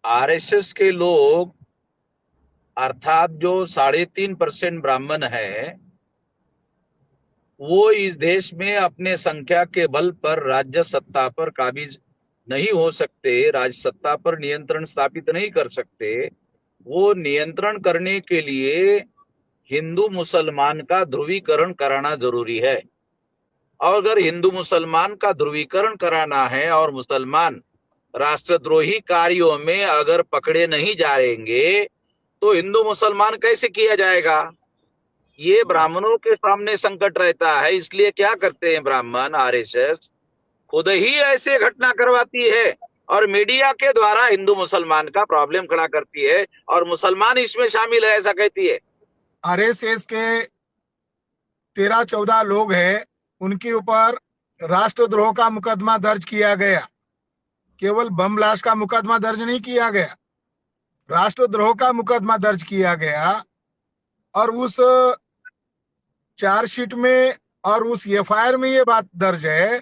RSS के लोग अर्थात जो 3.5% ब्राह्मण है, वो इस देश में अपने संख्या के बल पर राज्य सत्ता पर काबिज नहीं हो सकते, राज्य सत्ता पर नियंत्रण स्थापित नहीं कर सकते। वो नियंत्रण करने के लिए हिंदू मुसलमान का ध्रुवीकरण कराना जरूरी है। और अगर हिंदू मुसलमान का ध्रुवीकरण कराना है और मुसलमान राष्ट्रद्रोही कार्यों में अगर पकड़े नहीं जाएंगे तो हिंदू मुसलमान कैसे किया जाएगा? ये ब्राह्मणों के सामने संकट रहता है। इसलिए क्या करते हैं ब्राह्मण, आरएसएस खुद ही ऐसे घटना करवाती है और मीडिया के द्वारा हिंदू मुसलमान का प्रॉब्लम खड़ा करती है और मुसलमान इसमें शामिल है ऐसा कहती है। आरएसएस के 13-14 लोग हैं, उनके ऊपर राष्ट्रद्रोह का मुकदमा दर्ज किया गया। केवल बम ब्लास्ट का मुकदमा दर्ज नहीं किया गया, राष्ट्रद्रोह का मुकदमा दर्ज किया गया। और उस चार्जशीट में और उस एफआईआर में ये बात दर्ज है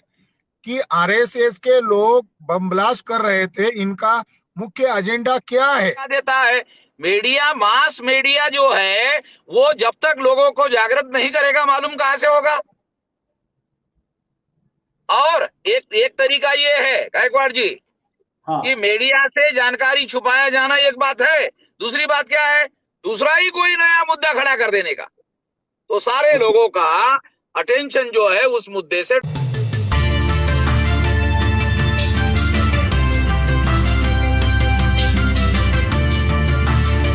कि आरएसएस के लोग बम ब्लास्ट कर रहे थे। इनका मुख्य एजेंडा क्या है? क्या देता है मीडिया? मास मीडिया जो है वो जब तक लोगों को जागृत नहीं करेगा मालूम कहां से होगा? और एक तरीका ये है गायकवाड़ जी हाँ। कि मीडिया से जानकारी छुपाया जाना एक बात है, दूसरी बात क्या है, दूसरा ही कोई नया मुद्दा खड़ा कर देने का। तो सारे लोगों का अटेंशन जो है उस मुद्दे से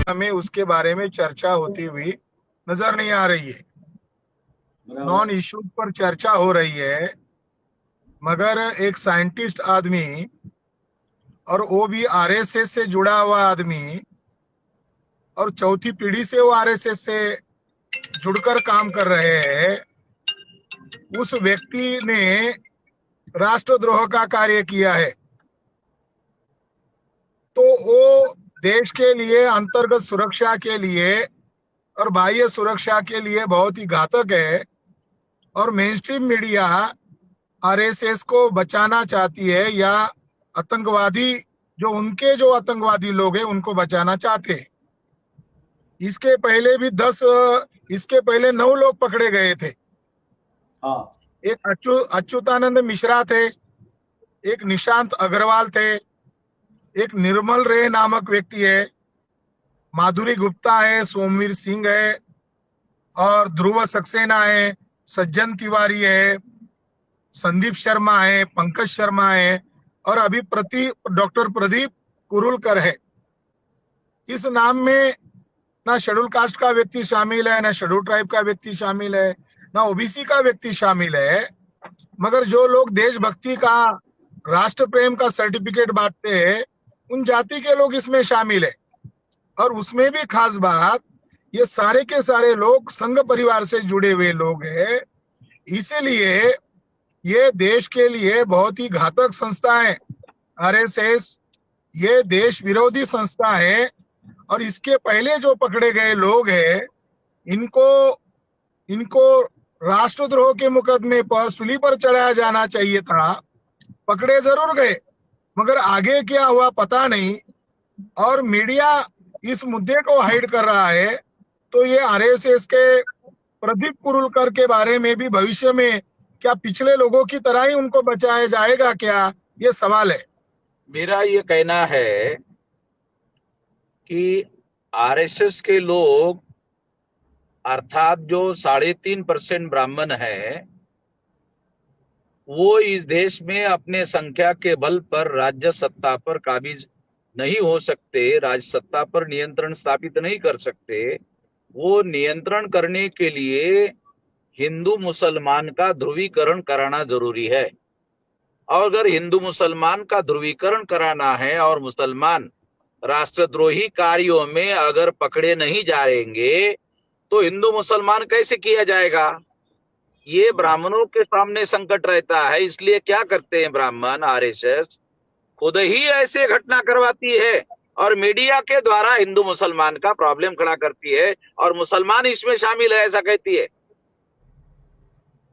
हमें उसके बारे में चर्चा होती हुई नजर नहीं आ रही है। नॉन इश्यू पर चर्चा हो रही है, मगर एक साइंटिस्ट आदमी और वो भी आरएसएस से जुड़ा हुआ आदमी और चौथी पीढ़ी से वो आरएसएस से जुड़कर काम कर रहे हैं, उस व्यक्ति ने राष्ट्रद्रोह का कार्य किया है। तो वो देश के लिए, अंतर्गत सुरक्षा के लिए और बाह्य सुरक्षा के लिए बहुत ही घातक है। और मेनस्ट्रीम मीडिया आरएसएस को बचाना चाहती है, या आतंकवादी जो आतंकवादी लोग हैं उनको बचाना चाहते हैं। इसके पहले भी 9 लोग पकड़े गए थे। हाँ। एक अच्युतानंद मिश्रा थे, एक निशांत अग्रवाल थे, एक निर्मल रे नामक व्यक्ति है, माधुरी गुप्ता है, सोमवीर सिंह है, और ध्रुव सक्सेना है, सज्जन तिवारी है, संदीप शर्मा है, पंकज शर्मा है, और अभी डॉक्टर प्रदीप कुरुलकर है। इस नाम में ना शेड्यूल कास्ट का व्यक्ति शामिल है, ना शेड्यूल ट्राइब का व्यक्ति शामिल है, ना ओबीसी का व्यक्ति शामिल है। मगर जो लोग देशभक्ति का, राष्ट्र प्रेम का सर्टिफिकेट बांटते हैं, उन जाति के लोग इसमें शामिल है। और उसमें भी खास बात, ये सारे के सारे लोग संघ परिवार से जुड़े हुए लोग हैं। इसीलिए ये देश के लिए बहुत ही घातक संस्था है आरएसएस। ये देश विरोधी संस्था है। और इसके पहले जो पकड़े गए लोग हैं, इनको राष्ट्रद्रोह के मुकदमे पर सूली पर चढ़ाया जाना चाहिए था। पकड़े जरूर गए, मगर आगे क्या हुआ पता नहीं। और मीडिया इस मुद्दे को हाइड कर रहा है। तो ये आरएसएस के प्रदीप कुरुलकर के बारे में भी भविष्य में क्या पिछले लोगों की तरह ही उनको बचाया जाएगा क्या, ये सवाल है। मेरा ये कहना है कि आरएसएस के लोग अर्थात जो 3.5% ब्राह्मण है, वो इस देश में अपने संख्या के बल पर राज्य सत्ता पर काबिज नहीं हो सकते, राज्य सत्ता पर नियंत्रण स्थापित नहीं कर सकते। वो नियंत्रण करने के लिए हिंदू मुसलमान का ध्रुवीकरण कराना जरूरी है। और अगर हिंदू मुसलमान का ध्रुवीकरण कराना है और मुसलमान राष्ट्रद्रोही कार्यों में अगर पकड़े नहीं जाएंगे तो हिंदू मुसलमान कैसे किया जाएगा? ये ब्राह्मणों के सामने संकट रहता है। इसलिए क्या करते हैं ब्राह्मण, आरएसएस खुद ही ऐसे घटना करवाती है और मीडिया के द्वारा हिंदू मुसलमान का प्रॉब्लम खड़ा करती है और मुसलमान इसमें शामिल है ऐसा कहती है।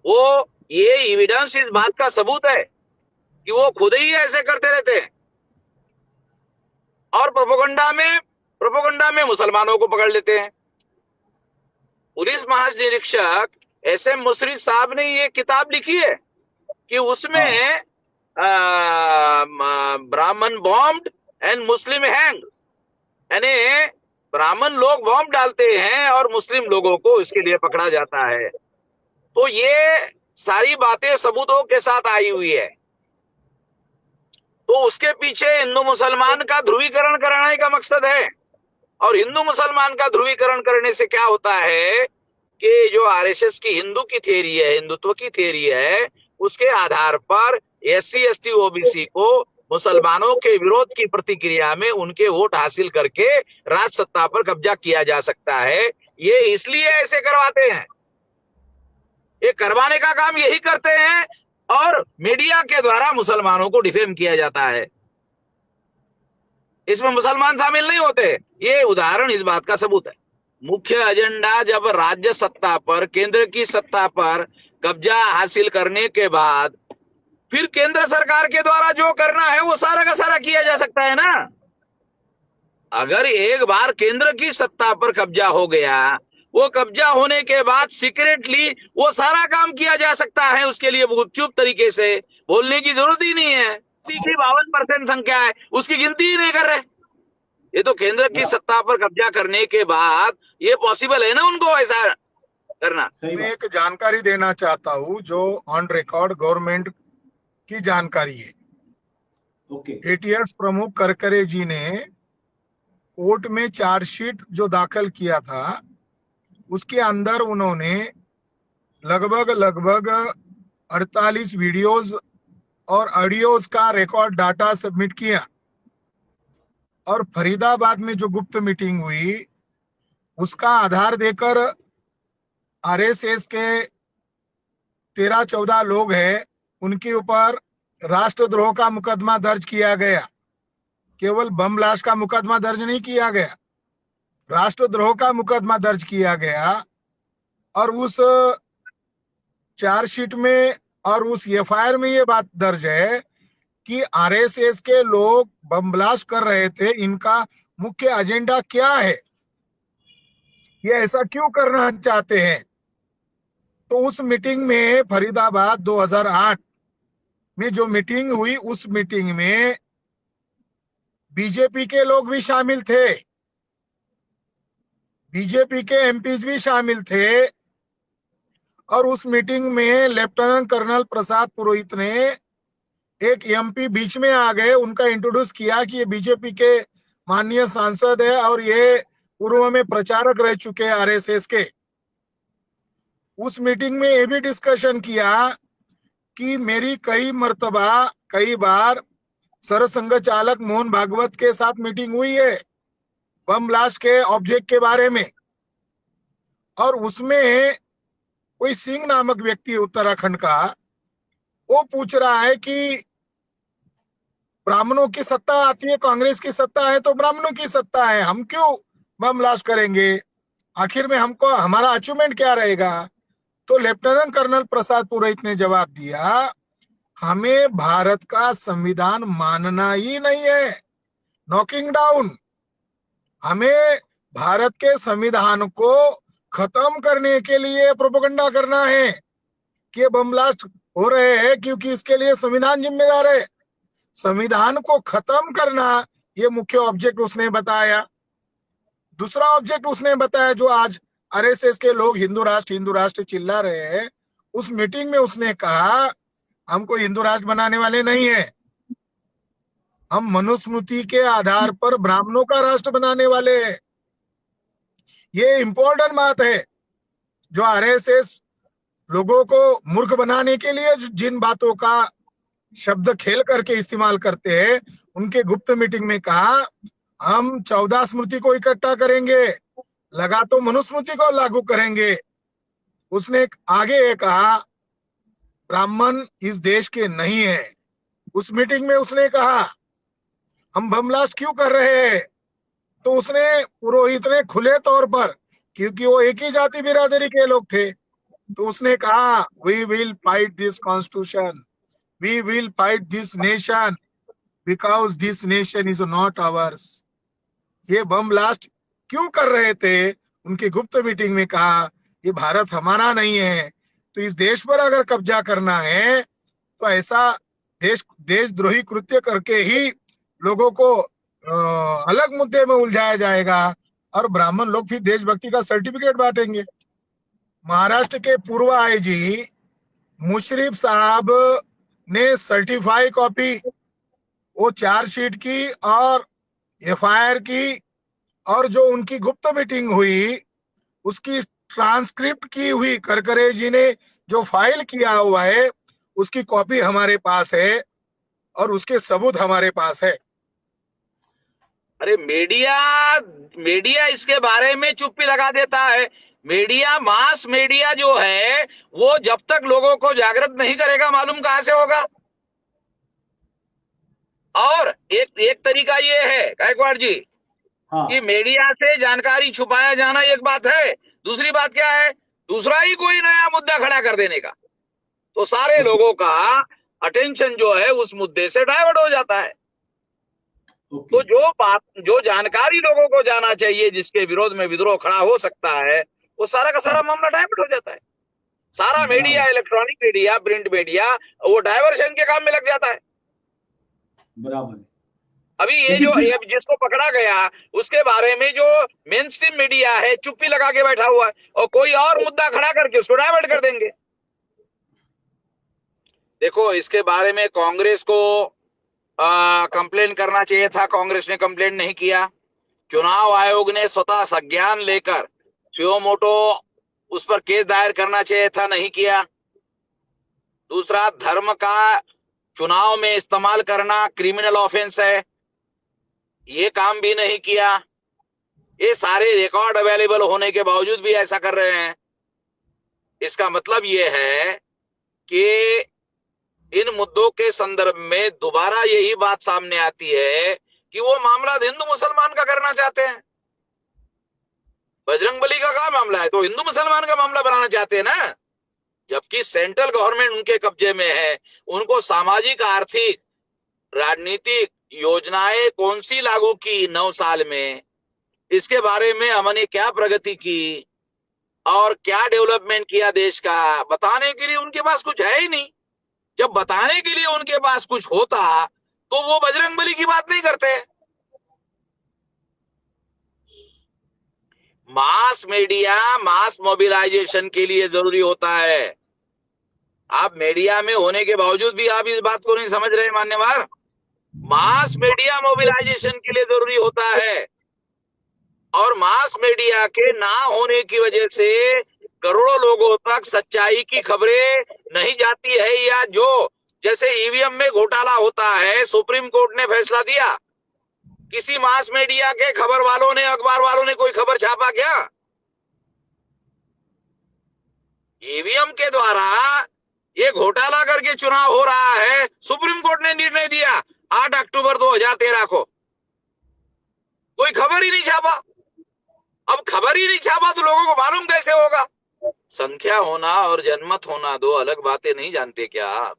वो ये एविडेंस इस बात का सबूत है कि वो खुद ही ऐसे करते रहते हैं। और प्रोपोगंडा में मुसलमानों को पकड़ लेते हैं। पुलिस महानिरीक्षक एस.एम. मुशर्रफ साहब ने ये किताब लिखी है कि उसमें ब्राह्मण बॉम्ब्ड एंड मुस्लिम हैंग, यानी ब्राह्मण लोग बॉम्ब डालते हैं और मुस्लिम लोगों को इसके लिए पकड़ा जाता है। तो ये सारी बातें सबूतों के साथ आई हुई है। तो उसके पीछे हिंदू मुसलमान का ध्रुवीकरण कराने का मकसद है। और हिंदू मुसलमान का ध्रुवीकरण करने से क्या होता है कि जो आरएसएस की हिंदू की थ्योरी है, हिंदुत्व की थ्योरी है, उसके आधार पर एससी एसटी ओबीसी को मुसलमानों के विरोध की प्रतिक्रिया में उनके वोट हासिल करके राज सत्ता पर कब्जा किया जा सकता है। ये इसलिए ऐसे करवाते हैं, ये करवाने का काम यही करते हैं और मीडिया के द्वारा मुसलमानों को डिफेम किया जाता है। इसमें मुसलमान शामिल नहीं होते। ये उदाहरण इस बात का सबूत है। मुख्य एजेंडा जब राज्य सत्ता पर, केंद्र की सत्ता पर कब्जा हासिल करने के बाद फिर केंद्र सरकार के द्वारा जो करना है वो सारा का सारा किया जा सकता है ना। अगर एक बार केंद्र की सत्ता पर कब्जा हो गया, वो कब्जा होने के बाद सीक्रेटली वो सारा काम किया जा सकता है। उसके लिए गुपचुप तरीके से बोलने की जरूरत ही नहीं है। की 52% संख्या है, उसकी गिनती ही नहीं कर रहे। ये तो केंद्र की सत्ता पर कब्जा करने के बाद ये पॉसिबल है ना उनको ऐसा करना। मैं एक जानकारी देना चाहता हूँ जो ऑन रिकॉर्ड गवर्नमेंट की जानकारी है। ओके। एटीएस प्रमुख करकरे जी ने कोर्ट में चार्जशीट जो दाखिल किया था, उसके अंदर उन्होंने लगभग 48 वीडियोस और ऑडियोज का रिकॉर्ड डाटा सबमिट किया। और फरीदाबाद में जो गुप्त मीटिंग हुई उसका आधार देकर आरएसएस के 13-14 लोग हैं, उनके ऊपर राष्ट्रद्रोह का मुकदमा दर्ज किया गया। केवल बम ब्लास्ट का मुकदमा दर्ज नहीं किया गया, राष्ट्रद्रोह का मुकदमा दर्ज किया गया। और उस चार्जशीट में और उस एफआईआर में ये बात दर्ज है कि आरएसएस के लोग बम ब्लास्ट कर रहे थे, इनका मुख्य एजेंडा क्या है, ये ऐसा क्यों करना चाहते हैं। तो उस मीटिंग में फरीदाबाद 2008 में जो मीटिंग हुई, उस मीटिंग में बीजेपी के लोग भी शामिल थे, बीजेपी के एमपीज भी शामिल थे। और उस मीटिंग में लेफ्टिनेंट कर्नल प्रसाद पुरोहित ने एक एमपी बीच में आ गए, उनका इंट्रोड्यूस किया कि ये बीजेपी के माननीय सांसद है और ये पूर्व में प्रचारक रह चुके हैं आरएसएस के। उस मीटिंग में ये भी डिस्कशन किया कि मेरी कई बार सरसंघ चालक मोहन भागवत के साथ मीटिंग हुई है बम ब्लास्ट के ऑब्जेक्ट के बारे में। और उसमें कोई सिंह नामक व्यक्ति उत्तराखंड का, वो पूछ रहा है कि ब्राह्मणों की सत्ता आती है, कांग्रेस की सत्ता है तो ब्राह्मणों की सत्ता है, हम क्यों बम ब्लास्ट करेंगे, आखिर में हमको हमारा अचीवमेंट क्या रहेगा। तो लेफ्टिनेंट कर्नल प्रसाद पुरोहित ने जवाब दिया, हमें भारत का संविधान मानना ही नहीं है, नॉकिंग डाउन। हमें भारत के संविधान को खत्म करने के लिए प्रोपेगेंडा करना है कि बम ब्लास्ट हो रहे हैं क्योंकि इसके लिए संविधान जिम्मेदार है। संविधान को खत्म करना ये मुख्य ऑब्जेक्ट उसने बताया। दूसरा ऑब्जेक्ट उसने बताया जो आज आरएसएस के लोग हिंदू राष्ट्र चिल्ला रहे हैं, उस मीटिंग में उसने कहा हमको हिंदू राष्ट्र बनाने वाले नहीं है, हम मनुस्मृति के आधार पर ब्राह्मणों का राष्ट्र बनाने वाले हैं। ये इंपॉर्टेंट बात है जो आरएसएस लोगों को मूर्ख बनाने के लिए जिन बातों का शब्द खेल करके इस्तेमाल करते हैं, उनके गुप्त मीटिंग में कहा हम 14 स्मृति को इकट्ठा करेंगे, लगा तो मनुस्मृति को लागू करेंगे। उसने आगे ये कहा ब्राह्मण इस देश के नहीं है। उस मीटिंग में उसने कहा हम बम ब्लास्ट क्यों कर रहे हैं, तो उसने पुरोहित ने खुले तौर पर, क्योंकि वो एक ही जाति बिरादरी के लोग थे, तो उसने कहा we will fight this constitution, we will fight this nation, because this nation is not ours. ये बम ब्लास्ट क्यों कर रहे थे? उनकी गुप्त मीटिंग में कहा ये भारत हमारा नहीं है, तो इस देश पर अगर कब्जा करना है तो ऐसा देशद्रोही कृत्य करके ही लोगों को अलग मुद्दे में उलझाया जाएगा और ब्राह्मण लोग फिर देशभक्ति का सर्टिफिकेट बांटेंगे। महाराष्ट्र के पूर्व आईजी मुशर्रफ साहब ने सर्टिफाई कॉपी वो चार्जशीट की और एफआईआर की और जो उनकी गुप्त मीटिंग हुई उसकी ट्रांसक्रिप्ट की हुई करकरे जी ने जो फाइल किया हुआ है उसकी कॉपी हमारे पास है और उसके सबूत हमारे पास है। अरे मीडिया इसके बारे में चुप्पी लगा देता है। मीडिया, मास मीडिया जो है वो जब तक लोगों को जागृत नहीं करेगा मालूम कहां से होगा। और एक तरीका ये है गायकवाड़ जी हाँ, कि मीडिया से जानकारी छुपाया जाना एक बात है, दूसरी बात क्या है, दूसरा ही कोई नया मुद्दा खड़ा कर देने का, तो सारे लोगों का अटेंशन जो है उस मुद्दे से डाइवर्ट हो जाता है। तो जो जानकारी लोगों को जाना चाहिए, जिसके विरोध में विद्रोह खड़ा हो सकता है, वो सारा का सारा मामला डाइवर्ट हो जाता है। सारा media, electronic media, print media, वो डाइवर्शन के काम में लग जाता है। बराबर। अभी ये जिसको पकड़ा गया उसके बारे में जो मेन स्ट्रीम मीडिया है चुप्पी लगा के बैठा हुआ है और कोई और मुद्दा खड़ा करके उसको डाइवर्ट कर देंगे। देखो, इसके बारे में कांग्रेस को कंप्लेन करना चाहिए था, कांग्रेस ने कंप्लेन नहीं किया। चुनाव आयोग ने स्वतः संज्ञान लेकर सुयो मोटो उस पर केस दायर करना चाहिए था, नहीं किया। दूसरा, धर्म का चुनाव में इस्तेमाल करना क्रिमिनल ऑफेंस है, ये काम भी नहीं किया। ये सारे रिकॉर्ड अवेलेबल होने के बावजूद भी ऐसा कर रहे हैं। इसका मतलब ये है कि इन मुद्दों के संदर्भ में दोबारा यही बात सामने आती है कि वो मामला हिंदू मुसलमान का करना चाहते हैं। बजरंगबली का क्या मामला है, तो हिंदू मुसलमान का मामला बनाना चाहते हैं ना, जबकि सेंट्रल गवर्नमेंट उनके कब्जे में है। उनको सामाजिक, आर्थिक, राजनीतिक योजनाएं कौन सी लागू की 9 साल में, इसके बारे में हमने क्या प्रगति की और क्या डेवलपमेंट किया देश का, बताने के लिए उनके पास कुछ है ही नहीं। जब बताने के लिए उनके पास कुछ होता तो वो बजरंगबली की बात नहीं करते। मास मीडिया, मास मोबिलाइजेशन के लिए जरूरी होता है। आप मीडिया में होने के बावजूद भी आप इस बात को नहीं समझ रहे मान्यवर। मास मीडिया मोबिलाइजेशन के लिए जरूरी होता है और मास मीडिया के ना होने की वजह से करोड़ों लोगों तक सच्चाई की खबरें नहीं जाती है, या जो जैसे ईवीएम में घोटाला होता है, सुप्रीम कोर्ट ने फैसला दिया, किसी मास मीडिया के खबर वालों ने, अखबार वालों ने कोई खबर छापा क्या? ईवीएम के द्वारा ये घोटाला करके चुनाव हो रहा है, सुप्रीम कोर्ट ने निर्णय दिया 8 अक्टूबर 2013 को, कोई खबर ही नहीं छापा। अब खबर ही नहीं छापा तो लोगों को मालूम कैसे होगा? संख्या होना और जनमत होना दो अलग बातें नहीं जानते क्या आप?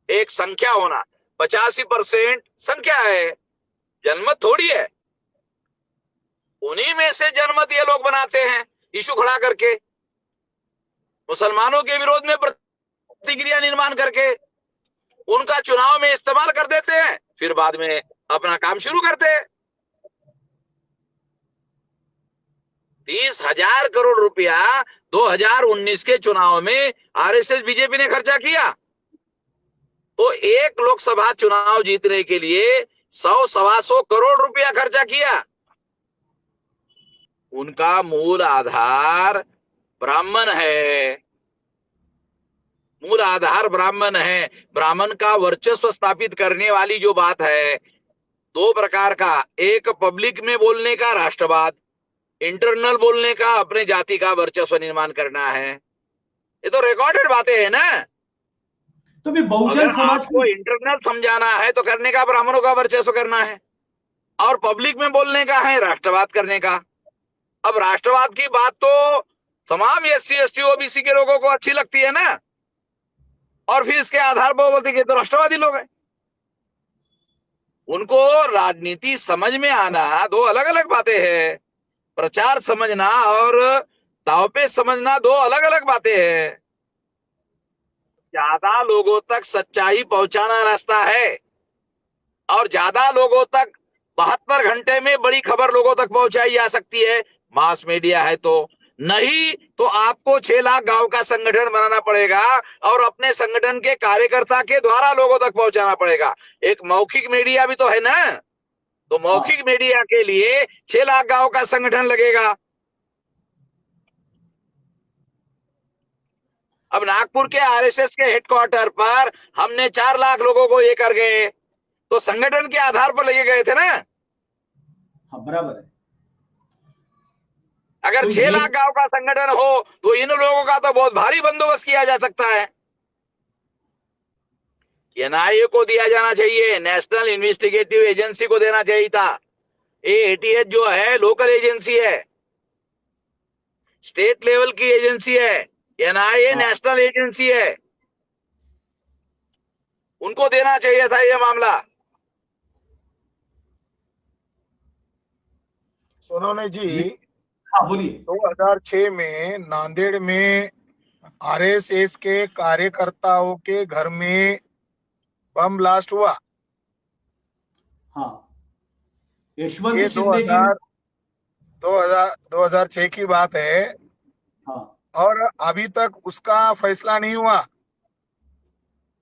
एक संख्या होना, 85% संख्या है, जनमत थोड़ी है। उन्हीं में से जनमत ये लोग बनाते हैं इशू खड़ा करके, मुसलमानों के विरोध में प्रतिक्रिया निर्माण करके उनका चुनाव में इस्तेमाल कर देते हैं, फिर बाद में अपना काम शुरू करते हैं। 30,000 करोड़ रुपया 2019 के चुनाव में आरएसएस बीजेपी ने खर्चा किया, तो एक लोकसभा चुनाव जीतने के लिए 100-125 करोड़ रुपया खर्चा किया। उनका मूल आधार ब्राह्मण है, मूल आधार ब्राह्मण है। ब्राह्मण का वर्चस्व स्थापित करने वाली जो बात है, 2 प्रकार का, एक पब्लिक में बोलने का राष्ट्रवाद, इंटरनल बोलने का अपने जाति का वर्चस्व निर्माण करना है। ये तो रिकॉर्डेड बातें हैं ना। तो भी बहुजन समाज को इंटरनल समझाना है तो करने का ब्राह्मणों का वर्चस्व करना है, और पब्लिक में बोलने का है राष्ट्रवाद करने का। अब राष्ट्रवाद की बात तो तमाम एससी, एसटी, ओबीसी के लोगों को अच्छी लगती है ना, और फिर इसके आधार पर बोलते कि तो राष्ट्रवादी लोग हैं। उनको राजनीति समझ में आना दो अलग अलग बातें हैं। प्रचार समझना और दांवपेच समझना दो अलग अलग बातें हैं। ज्यादा लोगों तक सच्चाई पहुंचाना रास्ता है और ज्यादा लोगों तक 72 घंटे में बड़ी खबर लोगों तक पहुंचाई जा सकती है मास मीडिया है तो। नहीं तो आपको 6 लाख गांव का संगठन बनाना पड़ेगा और अपने संगठन के कार्यकर्ता के द्वारा लोगों तक पहुंचाना पड़ेगा। एक मौखिक मीडिया भी तो है ना, तो हाँ मौखिक मीडिया के लिए 6 लाख गांव का संगठन लगेगा। अब नागपुर के आरएसएस के हेडक्वार्टर पर हमने 4 लाख लोगों को ये कर गए, तो संगठन के आधार पर लगे गए थे ना। हाँ बराबर है। अगर तो 6 ये लाख गांव का संगठन हो तो इन लोगों का तो बहुत भारी बंदोबस्त किया जा सकता है। एनआईए को दिया जाना चाहिए, नेशनल इन्वेस्टिगेटिव एजेंसी को देना चाहिए था। ये एटीएच जो है लोकल एजेंसी है, स्टेट लेवल की एजेंसी है। एनआईए हाँ नेशनल एजेंसी है, उनको देना चाहिए था ये मामला। सोनोने जी, हाँ बोलिए। 2006 में नांदेड़ में आरएसएस के कार्यकर्ताओं के घर में बम ब्लास्ट हुआ। हाँ यशवंत ये शिंदे जी ने। 2006 की बात है हाँ और अभी तक उसका फैसला नहीं हुआ।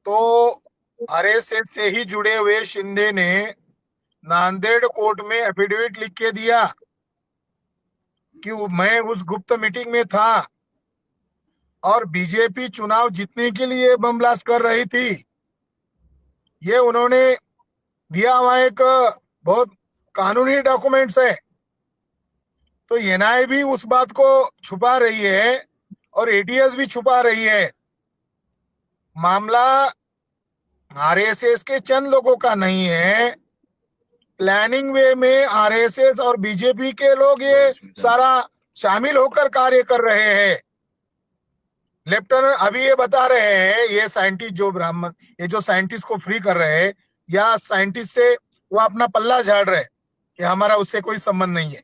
तो आरएसएस से ही जुड़े हुए शिंदे ने नांदेड़ कोर्ट में एफिडेविट लिख के दिया कि मैं उस गुप्त मीटिंग में था और बीजेपी चुनाव जीतने के लिए बम ब्लास्ट कर रही थी। ये उन्होंने दिया हुआ एक बहुत कानूनी डॉक्यूमेंट्स है। तो एनआईए भी उस बात को छुपा रही है और एटीएस भी छुपा रही है। मामला आरएसएस के चंद लोगों का नहीं है, प्लानिंग वे में आरएसएस और बीजेपी के लोग ये सारा शामिल होकर कार्य कर रहे हैं। लेफ्टिनेंट अभी ये बता रहे हैं, ये साइंटिस्ट जो ब्राह्मण, ये जो साइंटिस्ट को फ्री कर रहे हैं या साइंटिस्ट से वो अपना पल्ला झाड़ रहे कि हमारा उससे कोई संबंध नहीं है।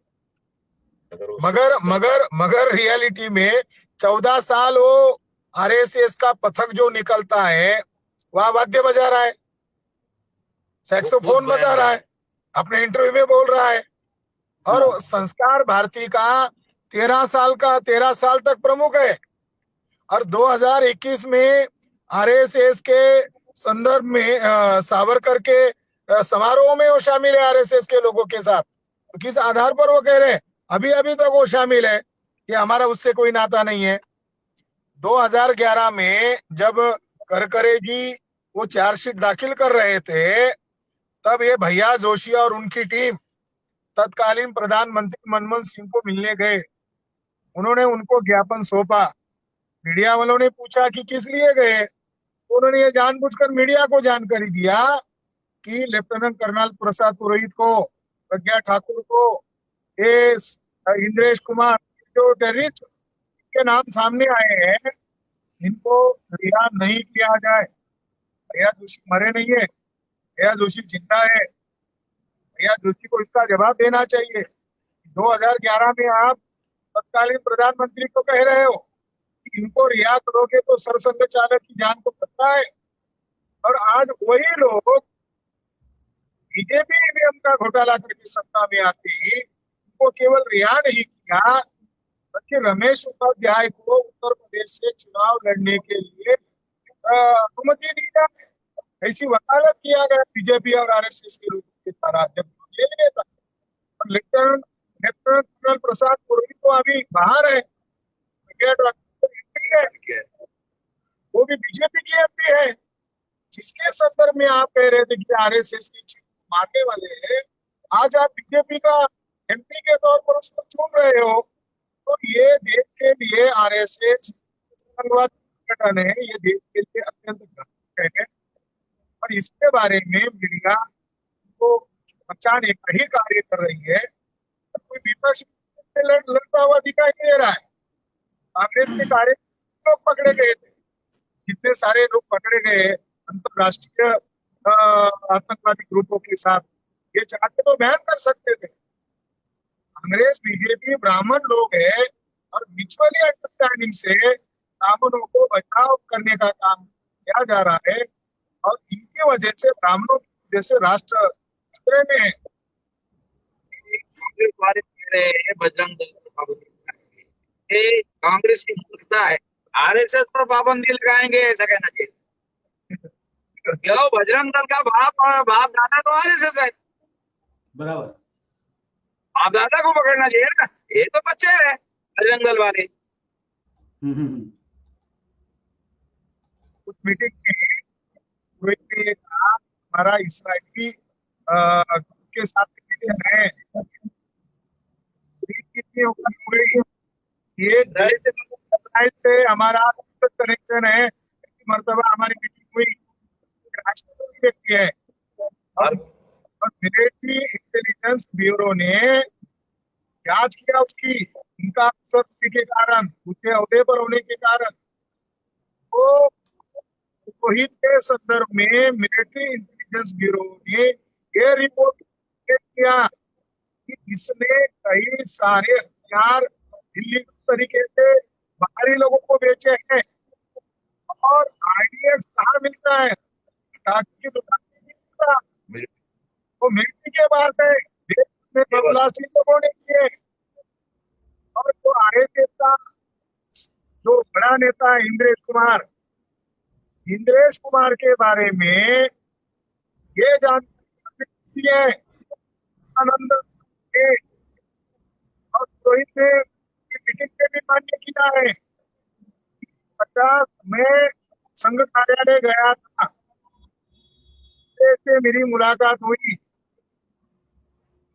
मगर मगर मगर रियलिटी में 14 साल वो आरएसएस का पथक जो निकलता है वह वाद्य बजा रहा है, सैक्सोफोन बजा रहा है, अपने इंटरव्यू में बोल रहा है। और संस्कार भारती का 13 साल तक प्रमुख है और 2021 में आरएसएस के संदर्भ में सावरकर के समारोह में वो शामिल है आरएसएस के लोगों के साथ। किस आधार पर वो कह रहे हैं अभी अभी तक वो शामिल है कि हमारा उससे कोई नाता नहीं है। 2011 में जब करकरे जी वो चार्जशीट दाखिल कर रहे थे तब ये भैया जोशी और उनकी टीम तत्कालीन प्रधानमंत्री मनमोहन सिंह को मिलने गए। उन्होंने उनको ज्ञापन सौंपा। मीडिया वालों ने पूछा कि किस लिए गए, उन्होंने ये जानबूझकर मीडिया को जानकारी दिया कि लेफ्टिनेंट कर्नल प्रसाद पुरोहित को, प्रज्ञा ठाकुर को, इंद्रेश कुमार जो टेररिस्ट के नाम सामने आए हैं इनको रिहा नहीं किया जाए। भैया जोशी मरे नहीं है, भैया जोशी जिंदा है, भैया जोशी को इसका जवाब देना चाहिए। 2011 में आप तत्कालीन प्रधानमंत्री को कह रहे हो कि इनको रिहा करोगे तो सरसंघ चालक की जान को खतरा है, और आज वही लोग बीजेपी ईवीएम का घोटाला करके सत्ता में आते ही उनको केवल रिहा नहीं किया बल्कि रमेश उपाध्याय को उत्तर प्रदेश से चुनाव लड़ने के लिए अनुमति दी जाए, ऐसी वकालत किया गया बीजेपी और आरएसएस के लोगों के द्वारा जब जेल में था। और लेफ्टिनेंट कर्नल प्रसाद पुरोहित तो अभी बाहर है, वो भी बीजेपी की एमपी है। जिसके संदर्भ में आप कह रहे थे कि आरएसएस की चीज मारने वाले हैं, आज आप बीजेपी का एमपी के तौर पर उसको चुन रहे हो। तो ये देश के लिए आरएसएस संगठन है, ये देश के लिए अत्यंत घातक है और इसके बारे में मीडिया को बचाने का ही कार्य कर रही है। तो कोई विपक्ष लड़ता हुआ दिखाई दे रहा है। कांग्रेस के कार्य लोग पकड़े गए थे, जितने सारे लोग पकड़े गए अंतरराष्ट्रीय आतंकवादी ग्रुपों के साथ, ये चाहते तो बैन कर सकते थे। कांग्रेस बीजेपी ब्राह्मण लोग है और म्यूचुअली अंडरस्टैंडिंग से ब्राह्मणों को बचाव करने का काम किया जा रहा है और इनकी वजह से ब्राह्मणों की वजह से राष्ट्र खतरे में है। कांग्रेस वाले कह रहे हैं बजरंग दल पर पाबंदी लगाएंगे। ये कांग्रेस की मूर्खता है। आरएसएस पर पाबंदी लगाएंगे ऐसा कहना चाहिए। क्यों? बजरंग दल का बाप दादा तो आरएसएस है। बराबर। बाप दादा को पकड़ना चाहिए ना, ये तो बच्चे है बजरंग दल वाले। उस मीटिंग में रोहित ने ये कहा हमारा इसराइली के साथ रिलेशन है, कितनी ओपन हुई, ये इसराइल से हमारा कनेक्शन है, मर्तबा हमारी मीटिंग हुई, राष्ट्रपति व्यक्ति है और मिलिट्री इंटेलिजेंस ब्यूरो ने जांच किया उसकी, उनका अफसर होने के कारण, उसके अहदे पर होने के कारण, तो रोहित के संदर्भ में मिलिट्री इंटेलिजेंस ब्यूरो ने ये रिपोर्ट किया कि इसने कई सारे हथियार दिल्ली तरीके से बाहरी लोगों को बेचे हैं और आईडीएक्स कहाँ मिलता है, पटाखे की दुकान में नहीं मिलता, वो मिट्टी के पास है, देश में बदलासी लोगों ने किए। और जो आईएसएफ का जो बड़ा नेता है इंद्रेश कुमार के बारे में ये जानकारी है आनंद ने और रोहित ने मीटिंग में भी मान्य किया है। 50 में संघ कार्यालय गया था, से मेरी मुलाकात हुई।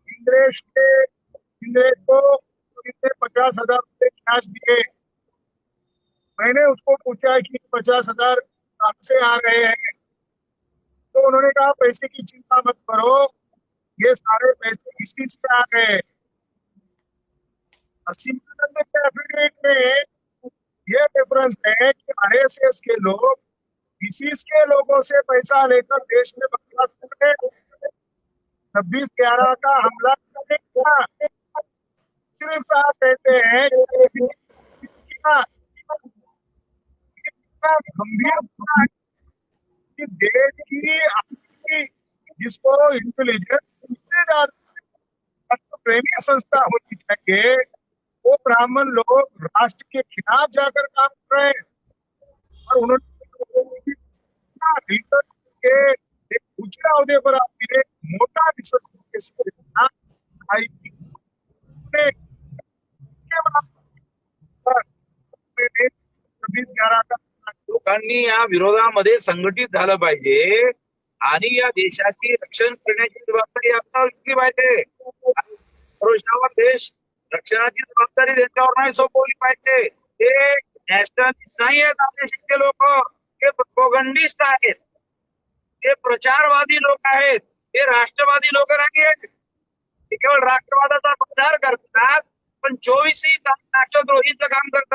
इंद्रेश को रोहित ने 50,000 रुपए कैश दिए। मैंने उसको पूछा कि 50,000 कहाँ से आ रहे हैं, तो उन्होंने कहा पैसे की चिंता मत करो, ये सारे पैसे इसी से आ गए हैं। सीमानंद के एफिडेविट में ये रेफरेंस है कि आरएसएस के लोग ISIS के लोगों से पैसा लेकर देश में बकवास कर रहे, 26/11 का हमला करने का सिर्फ साहब कहते हैं गंभीर कि देश की जिसको इंटेलिजेंस प्रेमी संस्था होनी चाहिए, वो ब्राह्मण लोग राष्ट्र के खिलाफ जाकर काम कर रहे हैं और उन्होंने रिसर्च के एक ऊंचे अहदे पर आके मोटा रिसर्च के साथ आई ने 26/11 का लोकांनी या विरोधामध्ये संघटित झालं पाहिजे आणि या देशाची रक्षण करण्याची जबाबदारी आपल्याला घेतली पाहिजे। पुरुषावर देश रक्षणाची जबाबदारी त्यांच्यावर नाही सोपवली पाहिजे। ते नॅशनलिस्ट नाही आहेत आपले शिक्के लोक, ते प्रोपगंडिस्ट आहेत, ते प्रचारवादी लोक आहेत, ते राष्ट्रवादी लोक नाही आहेत। ते केवळ राष्ट्रवादाचा प्रचार करतात पण 24 तास राष्ट्रद्रोहीचं काम करतात।